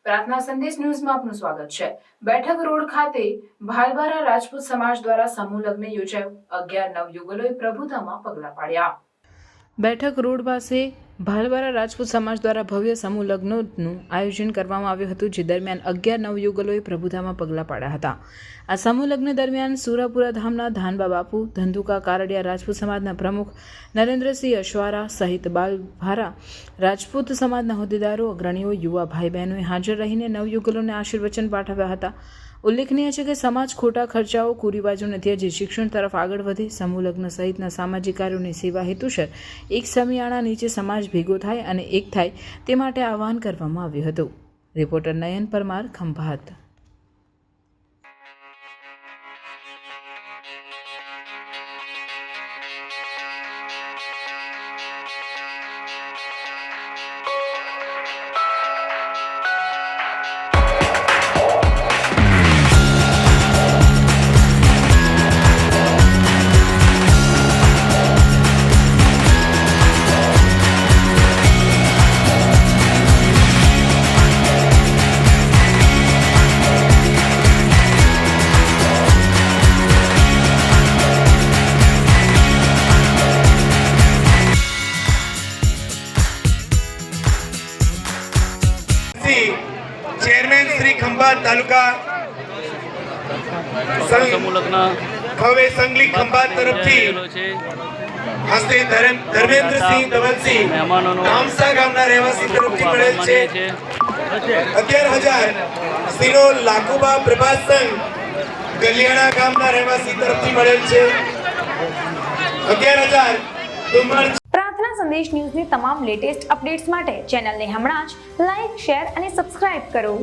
પ્રાર્થના સંદેશ ન્યૂઝમાં આપનું સ્વાગત છે। બેઠક રોડ ખાતે ભાલબારા રાજપૂત સમાજ દ્વારા સમૂહ લગ્ન યોજાયું। 11 નવયુગલોએ પ્રભુતામાં પગલાં પાડ્યા। બેઠક રોડ પાસે ભાલબારા રાજપૂત સમાજ દ્વારા ભવ્ય સમૂહ લગ્નનું આયોજન કરવામાં આવ્યું હતું, જે દરમિયાન 11 નવયુગલોએ પ્રભુતામાં પગલાં પાડ્યા હતા। આ સમૂહ લગ્ન દરમિયાન સુરાપુરા ધામના ધાનબા બાપુ, ધંધુકા કારડિયા રાજપૂત સમાજના પ્રમુખ નરેન્દ્રસિંહ અશ્વારા સહિત ભાલબારા રાજપૂત સમાજના હોદ્દેદારો, અગ્રણીઓ, યુવા ભાઈ બહેનોએ હાજર રહીને નવયુગલોને આશીર્વચન પાઠવ્યા હતા। ઉલ્લેખનીય છે કે સમાજ ખોટા ખર્ચાઓ, કુરિવાજોને ત્યજી શિક્ષણ તરફ આગળ વધે, સમૂહ લગ્ન સહિતના સામાજિક કાર્યોની સેવા હેતુસર એક સમિયાણા નીચે સમાજ ભેગો થાય અને એક થાય તે માટે આહવાન કરવામાં આવ્યું હતું। રિપોર્ટર નયન પરમાર, ખંભાત। चेयरमैन श्री खंभात तालुका खवे संगली खंभात तरफथी हस्ते धर्मेंद्र सिंह धवलसिंह नामसा गामना રહેવાસી તરફથી મળેલ છે। 11000 સિનો લાકુબા પ્રભાત સંઘ ગલિયાણા ગામના રહેવાસી તરફથી મળેલ છે। 11000 તુમર। પ્રાર્થના સંદેશ ન્યૂઝની તમામ લેટેસ્ટ અપડેટ્સ માટે ચેનલને હમણાં જ લાઈક, શેર અને સબસ્ક્રાઇબ કરો।